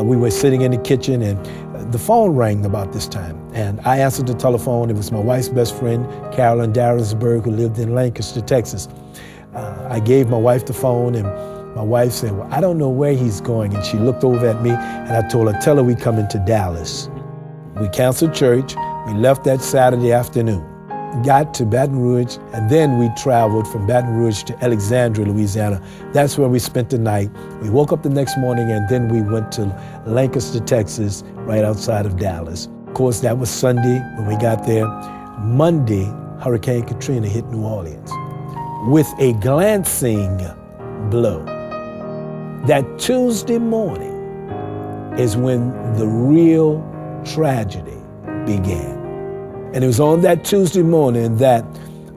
we were sitting in the kitchen, and the phone rang about this time. And I answered the telephone. It was my wife's best friend, Carolyn Darrensburg, who lived in Lancaster, Texas. I gave my wife the phone, and my wife said, well, I don't know where he's going. And she looked over at me, and I told her, tell her we coming to Dallas. We canceled church. We left that Saturday afternoon, got to Baton Rouge, and then we traveled from Baton Rouge to Alexandria, Louisiana. That's where we spent the night. We woke up the next morning, and then we went to Lancaster, Texas, right outside of Dallas. Of course, that was Sunday when we got there. Monday, Hurricane Katrina hit New Orleans with a glancing blow. That Tuesday morning is when the real tragedy began. And it was on that Tuesday morning that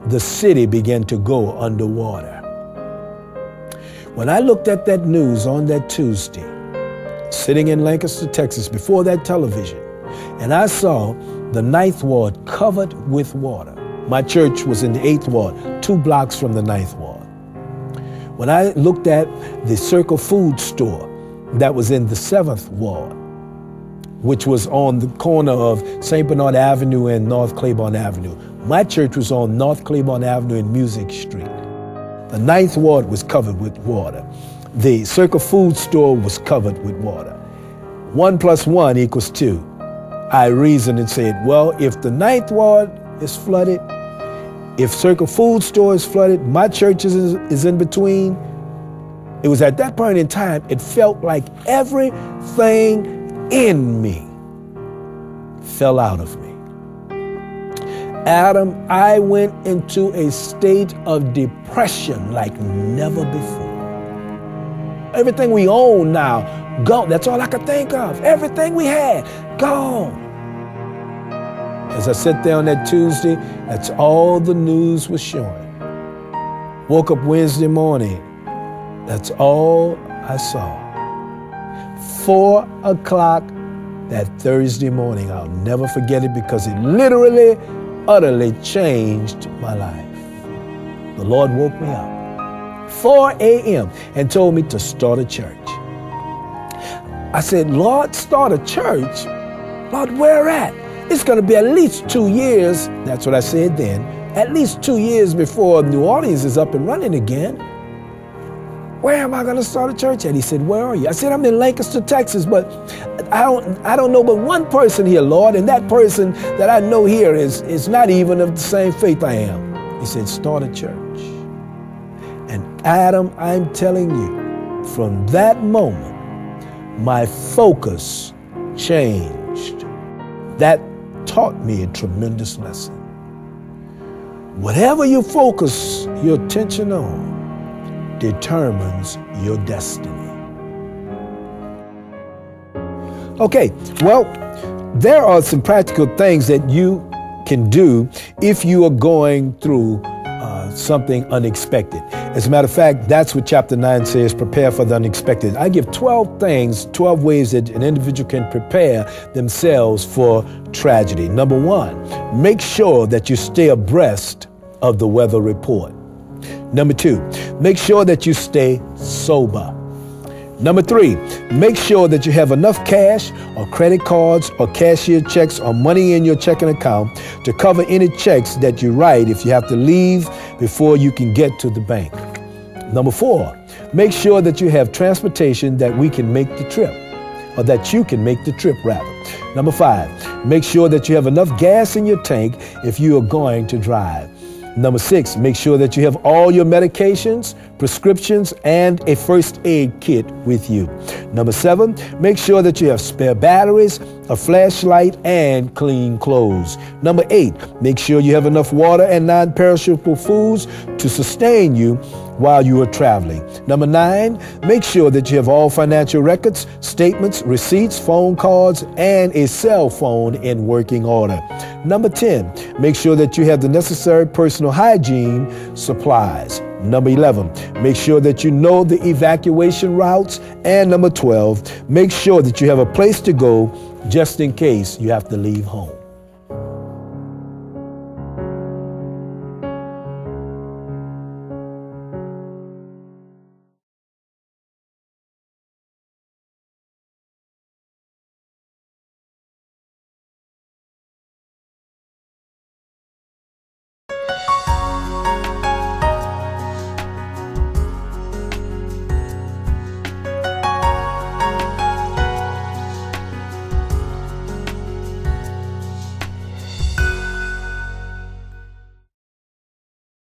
the city began to go underwater. When I looked at that news on that Tuesday, sitting in Lancaster, Texas, before that television, and I saw the 9th Ward covered with water. My church was in the 8th Ward, 2 blocks from the 9th Ward. When I looked at the Circle Food store that was in the 7th Ward, which was on the corner of St. Bernard Avenue and North Claiborne Avenue. My church was on North Claiborne Avenue and Music Street. The 9th Ward was covered with water. The Circle Food store was covered with water. 1 + 1 = 2. I reasoned and said, well, if the 9th Ward is flooded, if Circle Food store is flooded, my church is in between. It was at that point in time, it felt like everything in me fell out of me. Adam, I went into a state of depression like never before. Everything we own now, gone. That's all I could think of. Everything we had, gone. As I sat there on that Tuesday, that's all the news was showing. Woke up Wednesday morning, that's all I saw. 4 o'clock that Thursday morning. I'll never forget it because it literally, utterly changed my life. The Lord woke me up 4 a.m. and told me to start a church. I said, Lord, start a church? Lord, where at? It's going to be at least 2 years. That's what I said then. At least 2 years before New Orleans is up and running again. Where am I going to start a church at? He said, where are you? I said, I'm in Lancaster, Texas, but I don't know but one person here, Lord, and that person that I know here is not even of the same faith I am. He said, start a church. And Adam, I'm telling you, from that moment, my focus changed. That taught me a tremendous lesson. Whatever you focus your attention on determines your destiny. Okay, well, there are some practical things that you can do if you are going through something unexpected. As a matter of fact, that's what chapter 9 says, prepare for the unexpected. I give 12 things, 12 ways that an individual can prepare themselves for tragedy. Number 1, make sure that you stay abreast of the weather report. Number 2, make sure that you stay sober. Number 3, make sure that you have enough cash or credit cards or cashier checks or money in your checking account to cover any checks that you write if you have to leave before you can get to the bank. Number 4, make sure that you have transportation that we can make the trip, or that you can make the trip rather. Number 5, make sure that you have enough gas in your tank if you are going to drive. Number 6, make sure that you have all your medications, prescriptions, and a first aid kit with you. Number 7, make sure that you have spare batteries, a flashlight, and clean clothes. Number 8, make sure you have enough water and non-perishable foods to sustain you while you are traveling. Number 9, make sure that you have all financial records, statements, receipts, phone cards, and a cell phone in working order. Number 10, make sure that you have the necessary personal hygiene supplies. Number 11, make sure that you know the evacuation routes. And number 12, make sure that you have a place to go just in case you have to leave home.